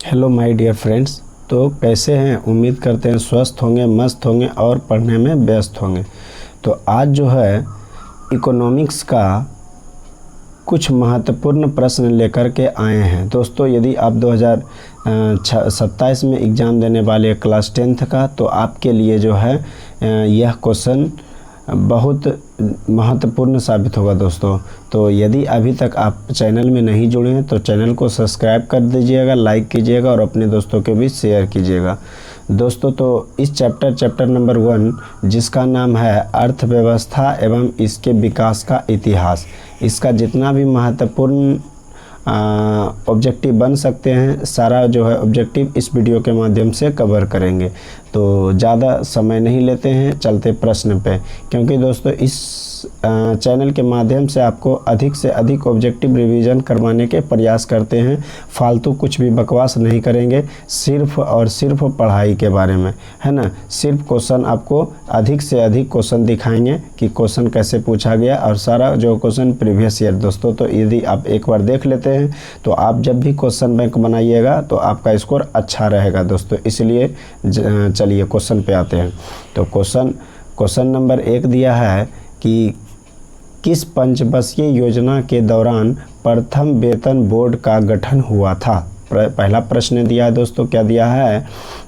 Hello my dear friends. तो कैसे हैं? उम्मीद करते हैं स्वस्थ होंगे, मस्त होंगे और पढ़ने में व्यस्त होंगे। तो आज जो है इकोनॉमिक्स का कुछ महत्वपूर्ण प्रश्न लेकर के आए हैं। दोस्तों, यदि आप 2027 में एग्ज़ाम देने वाले क्लास 10th का, तो आपके लिए जो है यह क्वेश्चन बहुत महत्वपूर्ण साबित होगा दोस्तों। तो यदि अभी तक आप चैनल में नहीं जुड़े हैं तो चैनल को सब्सक्राइब कर दीजिएगा, लाइक कीजिएगा और अपने दोस्तों के बीच शेयर कीजिएगा। दोस्तों, तो इस चैप्टर नंबर 1, जिसका नाम है अर्थव्यवस्था एवं इसके विकास का इतिहास, इसका जितना भी महत्वपूर्ण ऑब्जेक्टिव बन सकते हैं, सारा जो है ऑब्जेक्टिव इस वीडियो के माध्यम से कवर करेंगे। तो ज़्यादा समय नहीं लेते हैं, चलते प्रश्न पे, क्योंकि दोस्तों इस चैनल के माध्यम से आपको अधिक से अधिक ऑब्जेक्टिव रिवीजन करवाने के प्रयास करते हैं। फालतू कुछ भी बकवास नहीं करेंगे, सिर्फ और सिर्फ पढ़ाई के बारे में, है ना। सिर्फ क्वेश्चन आपको अधिक से अधिक क्वेश्चन दिखाएंगे कि क्वेश्चन कैसे पूछा गया, और सारा जो क्वेश्चन प्रीवियस ईयर दोस्तों। तो यदि आप एक बार देख लेते हैं तो आप जब भी क्वेश्चन बैंक बनाइएगा तो आपका स्कोर अच्छा रहेगा दोस्तों। इसलिए चलिए क्वेश्चन पे आते हैं। तो क्वेश्चन नंबर 1 दिया है कि किस पंचवर्षीय योजना के दौरान प्रथम वेतन बोर्ड का गठन हुआ था। पहला प्रश्न दिया है दोस्तों, क्या दिया है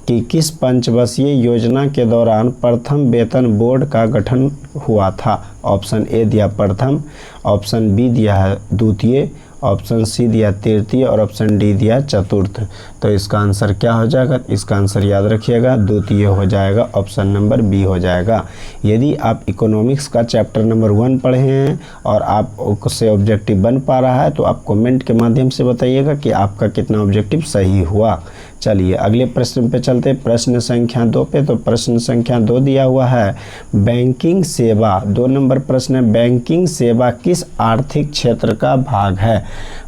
कि किस पंचवर्षीय योजना के दौरान प्रथम वेतन बोर्ड का गठन हुआ था। ऑप्शन ए दिया प्रथम, ऑप्शन बी दिया है द्वितीय, ऑप्शन सी दिया तृतीय और ऑप्शन डी दिया चतुर्थ। तो इसका आंसर क्या हो जाएगा? इसका आंसर याद रखिएगा, द्वितीय हो जाएगा, ऑप्शन नंबर बी हो जाएगा। यदि आप इकोनॉमिक्स का चैप्टर नंबर 1 पढ़े हैं और आप उससे ऑब्जेक्टिव बन पा रहा है तो आप कमेंट के माध्यम से बताइएगा कि आपका कितना ऑब्जेक्टिव सही हुआ। चलिए अगले प्रश्न पे चलते, प्रश्न संख्या 2 पे। तो प्रश्न संख्या 2 दिया हुआ है बैंकिंग सेवा, 2 नंबर प्रश्न है, बैंकिंग सेवा किस आर्थिक क्षेत्र का भाग है।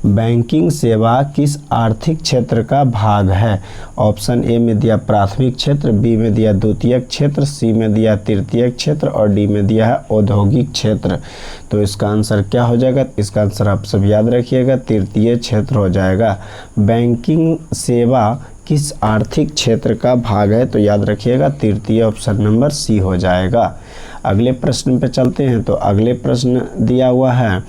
बैंकिंग सेवा किस आर्थिक क्षेत्र का भाग है। ऑप्शन ए में दिया प्राथमिक क्षेत्र, बी में दिया द्वितीयक क्षेत्र, सी में दिया तृतीयक क्षेत्र और डी में दिया है औद्योगिक क्षेत्र। तो इसका आंसर क्या हो जाएगा? इसका आंसर आप सब याद रखिएगा, तृतीय क्षेत्र हो जाएगा। बैंकिंग सेवा किस आर्थिक क्षेत्र का भाग है, तो याद रखिएगा तृतीय, ऑप्शन नंबर सी हो जाएगा। अगले प्रश्न पे चलते हैं। तो अगले प्रश्न दिया हुआ है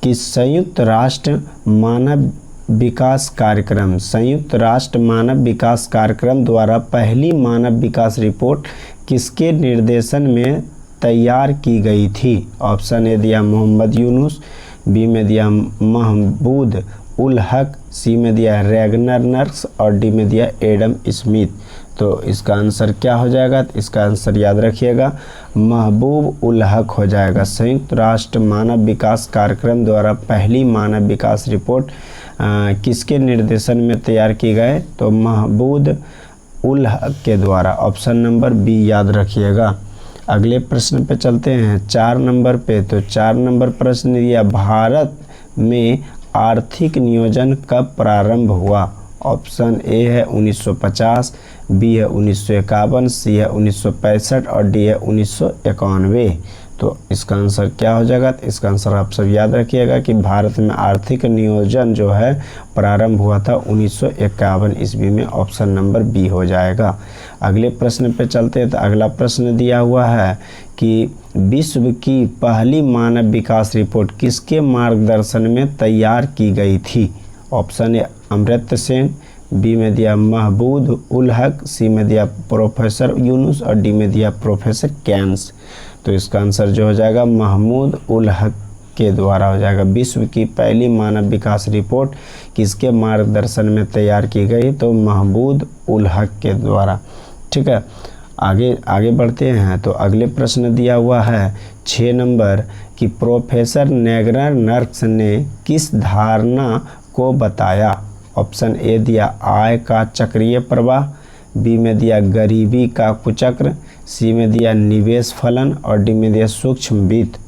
कि संयुक्त राष्ट्र मानव विकास कार्यक्रम, संयुक्त राष्ट्र मानव विकास कार्यक्रम द्वारा पहली मानव विकास रिपोर्ट किसके निर्देशन में तैयार की गई थी। ऑप्शन ए दिया मोहम्मद यूनुस, बी में दिया महमूद उल हक, सी में दिया रैगनर नर्स और डी में दिया एडम स्मिथ। तो इसका आंसर क्या हो जाएगा? इसका आंसर याद रखिएगा, महबूब उल हक हो जाएगा। संयुक्त राष्ट्र मानव विकास कार्यक्रम द्वारा पहली मानव विकास रिपोर्ट किसके निर्देशन में तैयार की गए, तो महबूब उल हक के द्वारा, ऑप्शन नंबर बी याद रखिएगा। अगले प्रश्न पे चलते हैं 4 नंबर पे। तो 4 नंबर प्रश्न दिया भारत में आर्थिक नियोजन कब प्रारंभ हुआ। ऑप्शन ए है 1950, बी है 1951, सी है 1965 और डी है 1991। तो इसका आंसर क्या हो जाएगा? इसका आंसर आप सब याद रखिएगा कि भारत में आर्थिक नियोजन जो है प्रारंभ हुआ था 1951 ईस्वी में, ऑप्शन नंबर बी हो जाएगा। अगले प्रश्न पे चलते हैं। तो अगला प्रश्न दिया हुआ है कि विश्व की पहली मानव विकास रिपोर्ट किसके मार्गदर्शन में तैयार की गई थी। Option A Amartya Sen, B में दिया महबूब उल हक, सी में दिया प्रोफेसर यूनुस और डी में दिया प्रोफेसर कैंस। तो इसका आंसर जो हो जाएगा महमूद उल हक के द्वारा हो जाएगा। विश्व की पहली मानव विकास रिपोर्ट किसके मार्गदर्शन में तैयार की गई, तो महमूद उल हक के द्वारा। ठीक है, आगे बढ़ते हैं। तो अगले प्रश्न दिया हुआ है 6 नंबर कि प्रोफेसर रैगनर नर्स ने किस धारणा को बताया। ऑप्शन ए दिया आय का चक्रीय प्रवाह, बी में दिया गरीबी का कुचक्र, सी में दिया निवेश फलन और डी में दिया सूक्ष्म वित्त।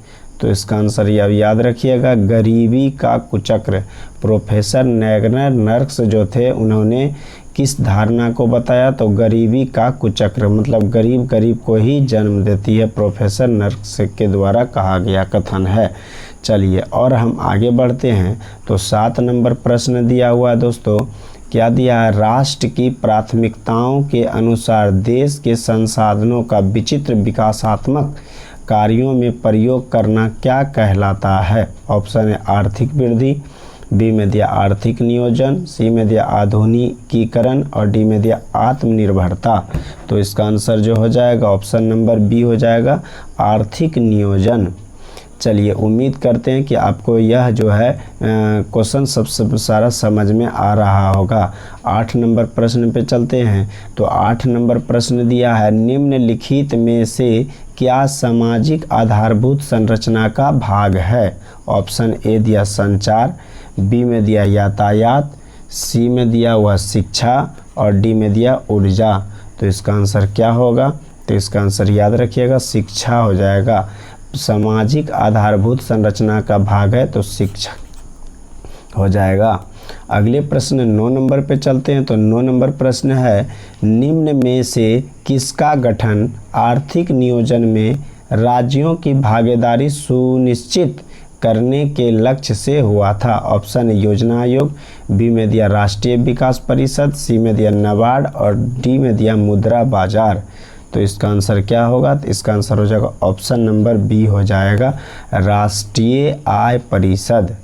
तो इसका आंसर याद रखिएगा, गरीबी का कुचक्र। प्रोफेसर रैगनर नर्स जो थे उन्होंने किस धारणा को बताया, तो गरीबी का कुचक्र, मतलब गरीब को ही जन्म देती है, प्रोफेसर नर्स के द्वारा कहा गया कथन है। चलिए और हम आगे बढ़ते हैं। तो 7 नंबर प्रश्न दिया हुआ है दोस्तों क्या दिया है, राष्ट्र की प्राथमिकताओं के अनुसार देश के संसाधनों का विचित्र विकासात्मक कार्यों में प्रयोग करना क्या कहलाता है। ऑप्शन है आर्थिक वृद्धि, बी में दिया आर्थिक नियोजन, सी में दिया आधुनिकीकरण और डी में दिया आत्मनिर्भरता। तो इसका आंसर जो हो जाएगा ऑप्शन नंबर बी हो जाएगा, आर्थिक नियोजन। चलिए उम्मीद करते हैं कि आपको यह जो है क्वेश्चन सबसे सारा समझ में आ रहा होगा। 8 नंबर प्रश्न पे चलते हैं। तो 8 नंबर प्रश्न दिया है, निम्नलिखित में से क्या सामाजिक आधारभूत संरचना का भाग है। ऑप्शन ए दिया संचार, बी में दिया यातायात, सी में दिया हुआ शिक्षा और डी में दिया ऊर्जा। तो इसका आंसर क्या होगा, तो इसका आंसर याद रखिएगा शिक्षा हो जाएगा। सामाजिक आधारभूत संरचना का भाग है तो शिक्षा हो जाएगा। अगले प्रश्न 9 नंबर पे चलते हैं। तो 9 नंबर प्रश्न है, निम्न में से किसका गठन आर्थिक नियोजन में राज्यों की भागीदारी सुनिश्चित करने के लक्ष्य से हुआ था। ऑप्शन योजना आयोग, बी में दिया राष्ट्रीय विकास परिषद, सी में दिया नाबार्ड और डी में दिया मुद्रा बाजार। तो इसका आंसर क्या होगा, तो इसका आंसर हो जाएगा ऑप्शन नंबर बी हो जाएगा, राष्ट्रीय आय परिषद।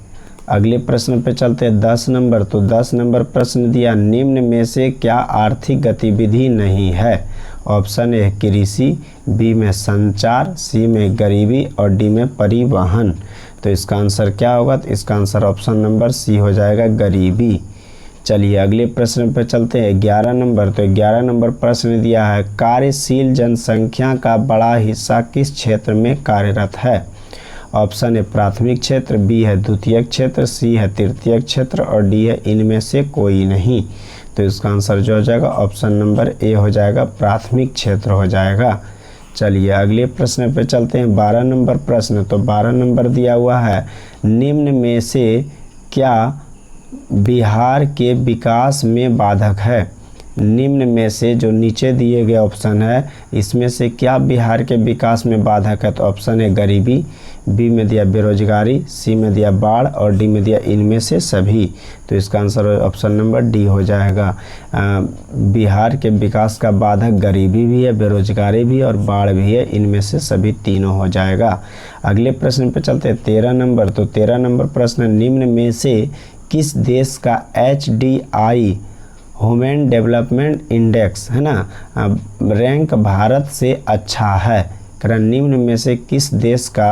अगले प्रश्न पे चलते हैं 10 नंबर। तो 10 नंबर प्रश्न दिया, निम्न में से क्या आर्थिक गतिविधि नहीं है। ऑप्शन ए कृषि, बी में संचार, सी में गरीबी और डी में परिवहन। तो इसका आंसर क्या होगा, तो इसका आंसर ऑप्शन नंबर सी हो जाएगा गरीबी। चलिए अगले प्रश्न पर चलते हैं 11 नंबर। तो 11 नंबर प्रश्न दिया है, कार्यशील जनसंख्या का बड़ा हिस्सा किस क्षेत्र में कार्यरत है। ऑप्शन ए प्राथमिक क्षेत्र, बी है द्वितीयक क्षेत्र, सी है तृतीयक क्षेत्र और डी है इनमें से कोई नहीं। तो इसका आंसर जो हो जाएगा ऑप्शन नंबर ए हो जाएगा, प्राथमिक क्षेत्र हो जाएगा। चलिए अगले प्रश्न पे चलते हैं 12 नंबर प्रश्न। तो 12 नंबर दिया हुआ है, निम्न में से क्या बिहार के विकास में बाधक है। निम्न में से जो नीचे दिए गए ऑप्शन है इसमें से क्या बिहार के विकास में बाधक है। तो ऑप्शन है गरीबी, बी में दिया बेरोजगारी, सी में दिया बाढ़ और डी में दिया इनमें से सभी। तो इसका आंसर ऑप्शन नंबर डी हो जाएगा। बिहार के विकास का बाधक गरीबी भी है, बेरोजगारी भी और बाढ़ भी है, इनमें से सभी तीनों हो जाएगा। अगले प्रश्न पे चलते हैं 13 नंबर। तो 13 नंबर प्रश्न, निम्न में से किस देश का HDI ह्यूमन डेवलपमेंट इंडेक्स है ना रैंक भारत से अच्छा है। कारण निम्न में से किस देश का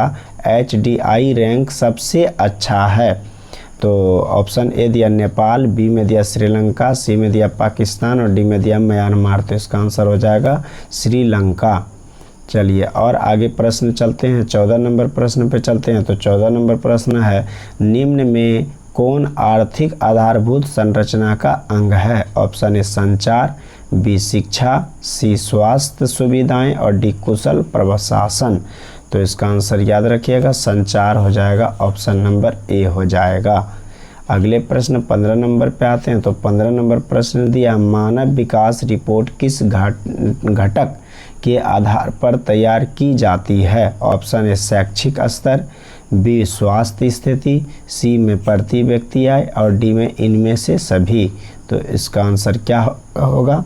HDI रैंक सबसे अच्छा है। तो ऑप्शन ए दिया नेपाल, बी में दिया श्रीलंका, सी में दिया पाकिस्तान और डी में दिया म्यांमार। तो इसका आंसर हो जाएगा श्रीलंका। चलिए और आगे प्रश्न चलते हैं 14 नंबर प्रश्न पे चलते हैं। तो 14 नंबर प्रश्न है, निम्न में कौन आर्थिक आधारभूत संरचना का अंग है। ऑप्शन ए संचार, बी शिक्षा, सी स्वास्थ्य सुविधाएं और डी कुशल प्रशासन। तो इसका आंसर याद रखिएगा संचार हो जाएगा, ऑप्शन नंबर ए हो जाएगा। अगले प्रश्न 15 नंबर पे आते हैं। तो 15 नंबर प्रश्न दिया, मानव विकास रिपोर्ट किस घटक के आधार पर तैयार की जाती है। ऑप्शन ए शैक्षिक स्तर, बी स्वास्थ्य स्थिति, सी में प्रति व्यक्ति आय और डी में इनमें से सभी। तो इसका आंसर क्या होगा,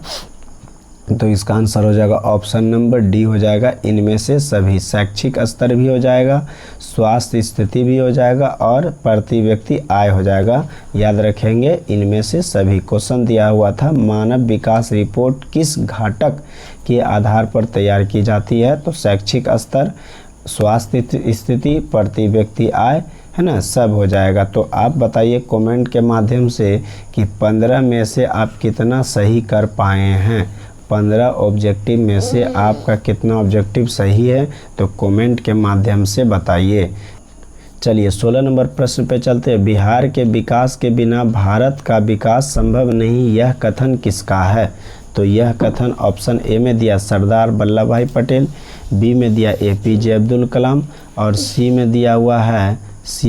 तो इसका आंसर हो जाएगा ऑप्शन नंबर डी हो जाएगा, इनमें से सभी। शैक्षिक स्तर भी हो जाएगा, स्वास्थ्य स्थिति भी हो जाएगा और प्रति व्यक्ति आय हो जाएगा। याद रखेंगे इनमें से सभी। क्वेश्चन दिया हुआ था मानव विकास रिपोर्ट किस घटक के आधार पर तैयार की जाती है। तो शैक्षिक स्तर, स्वास्थ्य स्थिति, प्रति व्यक्ति आय है ना, सब हो जाएगा। तो आप बताइए कमेंट के माध्यम से कि 15 में से आप कितना सही कर पाए हैं। 15 ऑब्जेक्टिव में से आपका कितना ऑब्जेक्टिव सही है, तो कमेंट के माध्यम से बताइए। चलिए 16 नंबर प्रश्न पे चलते हैं। बिहार के विकास के बिना भारत का विकास संभव नहीं, यह कथन किसका है। तो यह कथन ऑप्शन ए में दिया सरदार वल्लभ भाई पटेल, बी में दिया APJ अब्दुल कलाम और सी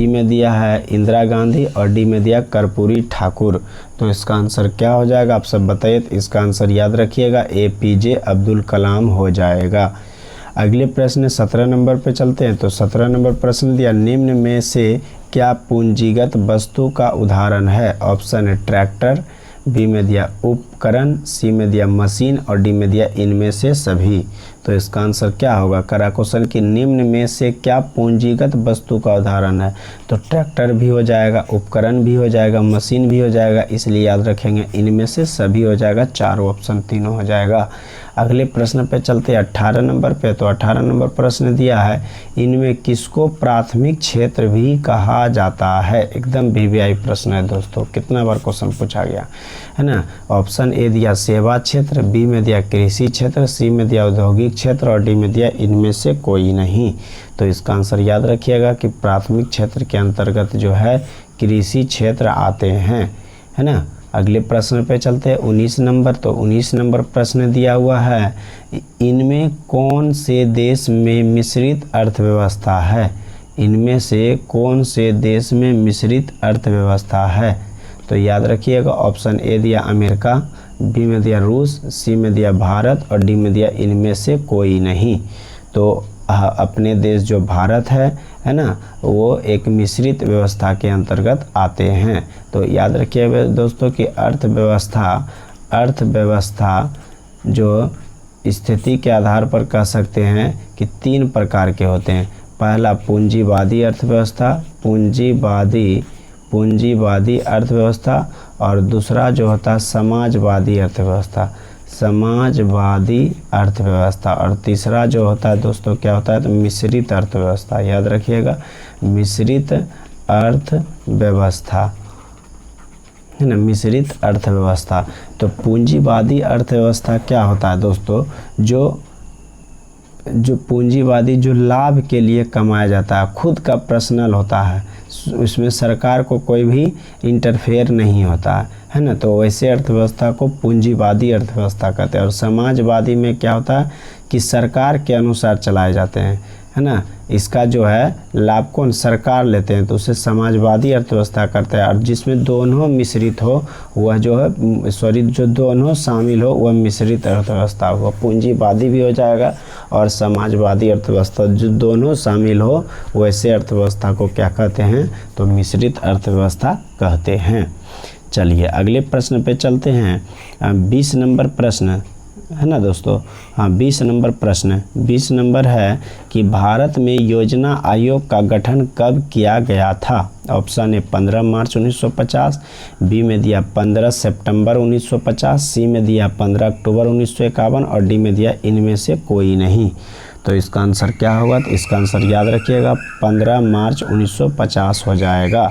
में दिया है इंदिरा गांधी और डी में दिया कर्पूरी ठाकुर। तो इसका आंसर क्या हो जाएगा, आप सब बताइए। तो इसका आंसर याद रखिएगा APJ अब्दुल कलाम हो जाएगा। अगले प्रश्न 17 नंबर पे चलते हैं। तो 17 नंबर प्रश्न दिया, निम्न में से क्या पूंजीगत वस्तु का उदाहरण है। ऑप्शन है ट्रैक्टर, बी में दिया उपकरण, सी में दिया मशीन और डी में दिया इनमें से सभी। तो इसका आंसर क्या होगा? करा क्वेश्चन की निम्न में से क्या पूंजीगत वस्तु का उदाहरण है? तो ट्रैक्टर भी हो जाएगा, उपकरण भी हो जाएगा, मशीन भी हो जाएगा, इसलिए याद रखेंगे इनमें से सभी हो जाएगा, चारों ऑप्शन तीनों हो जाएगा। अगले प्रश्न पे चलते हैं 18 नंबर पे। तो 18 नंबर प्रश्न दिया है, इनमें किसको प्राथमिक क्षेत्र भी कहा जाता है? एकदम वीवीआई प्रश्न है दोस्तों, कितना बार क्वेश्चन पूछा गया है ना। ऑप्शन ए दिया सेवा क्षेत्र, बी में दिया कृषि क्षेत्र, सी में दिया औद्योगिक क्षेत्र और डी में दिया इनमें से कोई नहीं। तो इसका आंसर याद रखिएगा कि प्राथमिक क्षेत्र के अंतर्गत जो है कृषि क्षेत्र आते हैं, है ना। अगले प्रश्न पे चलते हैं 19 नंबर। तो 19 नंबर प्रश्न दिया हुआ है, इनमें कौन से देश में मिश्रित अर्थव्यवस्था है? इनमें से कौन से देश में मिश्रित अर्थव्यवस्था है? तो याद रखिएगा ऑप्शन ए दिया अमेरिका, बी में दिया रूस, सी में दिया भारत और डी में दिया इनमें से कोई नहीं। तो अपने देश जो भारत है ना, वो एक मिश्रित व्यवस्था के अंतर्गत आते हैं। तो याद रखिए दोस्तों कि अर्थव्यवस्था जो स्थिति के आधार पर कह सकते हैं कि 3 प्रकार के होते हैं। पहला पूंजीवादी अर्थव्यवस्था, पूंजीवादी अर्थव्यवस्था, और दूसरा जो होता है समाजवादी अर्थव्यवस्था, और तीसरा जो होता है दोस्तों क्या होता है? तो मिश्रित अर्थव्यवस्था। याद रखिएगा मिश्रित अर्थव्यवस्था, है ना, मिश्रित अर्थव्यवस्था। तो पूंजीवादी अर्थव्यवस्था क्या होता है दोस्तों? जो पूंजीवादी जो लाभ के लिए कमाया जाता है, खुद का पर्सनल होता है, उसमें सरकार को कोई भी इंटरफेयर नहीं होता है ना। तो वैसे अर्थव्यवस्था को पूंजीवादी अर्थव्यवस्था कहते हैं। और समाजवादी में क्या होता है कि सरकार के अनुसार चलाए जाते हैं, है ना। इसका जो है लाभ कौन? सरकार लेते हैं, तो उसे समाजवादी अर्थव्यवस्था करते हैं। और जिसमें दोनों मिश्रित हो वह जो है जो दोनों शामिल हो वह मिश्रित अर्थव्यवस्था हुआ। पूंजीवादी भी हो जाएगा और समाजवादी अर्थव्यवस्था, जो दोनों शामिल हो वैसे अर्थव्यवस्था को क्या कहते हैं? तो मिश्रित अर्थव्यवस्था कहते हैं। चलिए अगले प्रश्न पे चलते हैं। 20 नंबर प्रश्न है ना दोस्तों। हाँ 20 नंबर प्रश्न 20 नंबर है कि भारत में योजना आयोग का गठन कब किया गया था? ऑप्शन ए 15 मार्च 1950, बी में दिया 15 सितंबर 1950, सी में दिया 15 अक्टूबर 1951 और डी में दिया इनमें से कोई नहीं। तो इसका आंसर क्या होगा? तो इसका आंसर याद रखिएगा 15 मार्च 1950 हो जाएगा।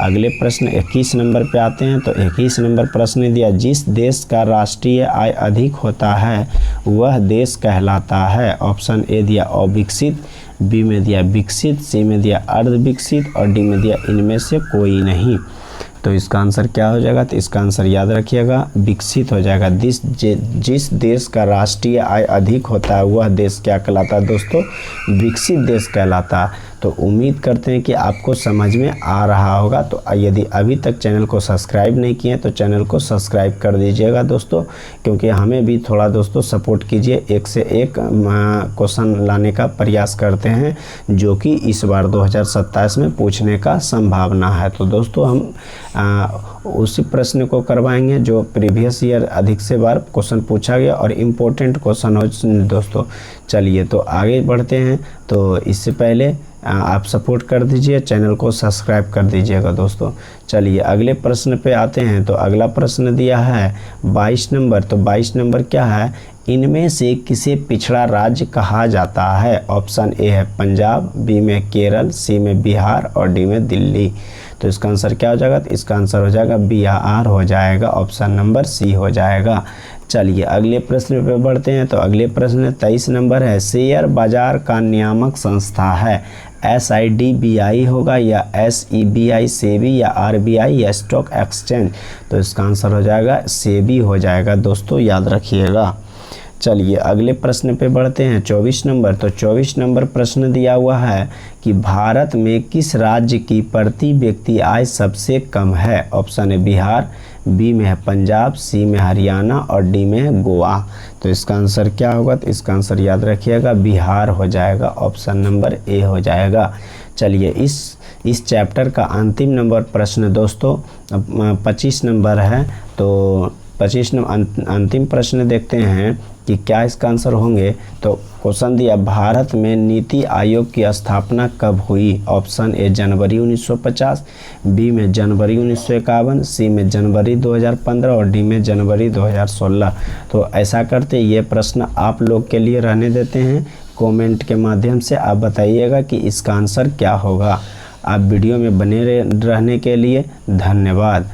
अगले प्रश्न 21 नंबर पे आते हैं। तो 21 नंबर प्रश्न दिया, जिस देश का राष्ट्रीय आय अधिक होता है वह देश कहलाता है। ऑप्शन ए दिया अविकसित, बी में दिया विकसित, सी में दिया अर्धविकसित और डी में दिया इनमें से कोई नहीं। तो इसका आंसर क्या हो जाएगा? तो इसका आंसर याद रखिएगा विकसित हो जाएगा। जिस देश का राष्ट्रीय आय अधिक होता है वह देश क्या कहलाता है दोस्तों? विकसित देश कहलाता है। तो उम्मीद करते हैं कि आपको समझ में आ रहा होगा। तो यदि अभी तक चैनल को सब्सक्राइब नहीं किए तो चैनल को सब्सक्राइब कर दीजिएगा दोस्तों, क्योंकि हमें भी थोड़ा दोस्तों सपोर्ट कीजिए। एक से एक क्वेश्चन लाने का प्रयास करते हैं जो कि इस बार 2027 में पूछने का संभावना है। तो दोस्तों हम उसी प्रश्न को करवाएंगे जो प्रीवियस ईयर अधिक से बार क्वेश्चन पूछा गया और इम्पोर्टेंट क्वेश्चन हो दोस्तों। चलिए तो आगे बढ़ते हैं। तो इससे पहले आप सपोर्ट कर दीजिए, चैनल को सब्सक्राइब कर दीजिएगा दोस्तों। चलिए अगले प्रश्न पे आते हैं। तो अगला प्रश्न दिया है 22 नंबर। तो 22 नंबर क्या है? इनमें से किसे पिछड़ा राज्य कहा जाता है? ऑप्शन ए है पंजाब, बी में केरल, सी में बिहार और डी में दिल्ली। तो इसका आंसर क्या हो जाएगा? तो इसका आंसर हो जाएगा बिहार हो जाएगा, ऑप्शन नंबर सी हो जाएगा। चलिए अगले प्रश्न पे बढ़ते हैं। तो अगले प्रश्न 23 नंबर है, शेयर बाजार का नियामक संस्था है SIDBI होगा या SEBI सेबी या RBI या स्टॉक एक्सचेंज? तो इसका आंसर हो जाएगा सेबी हो जाएगा दोस्तों, याद रखिएगा। चलिए अगले प्रश्न पे बढ़ते हैं 24 नंबर। तो 24 नंबर प्रश्न दिया हुआ है कि भारत में किस राज्य की प्रति व्यक्ति आय सबसे कम है? ऑप्शन है बिहार, बी में है पंजाब, सी में हरियाणा और डी में है गोवा। तो इसका आंसर क्या होगा? तो इसका आंसर याद रखिएगा बिहार हो जाएगा, ऑप्शन नंबर ए हो जाएगा। चलिए इस इस चैप्टर का अंतिम नंबर प्रश्न दोस्तों 25 नंबर है। तो 25 नंबर अंतिम प्रश्न देखते हैं कि क्या इसका आंसर होंगे। तो क्वेश्चन दिया, भारत में नीति आयोग की स्थापना कब हुई? ऑप्शन ए जनवरी 1950, बी में जनवरी 1951, सी में जनवरी 2015 और डी में जनवरी 2016। तो ऐसा करते ये प्रश्न आप लोग के लिए रहने देते हैं, कमेंट के माध्यम से आप बताइएगा कि इसका आंसर क्या होगा। आप वीडियो में बने रहने के लिए धन्यवाद।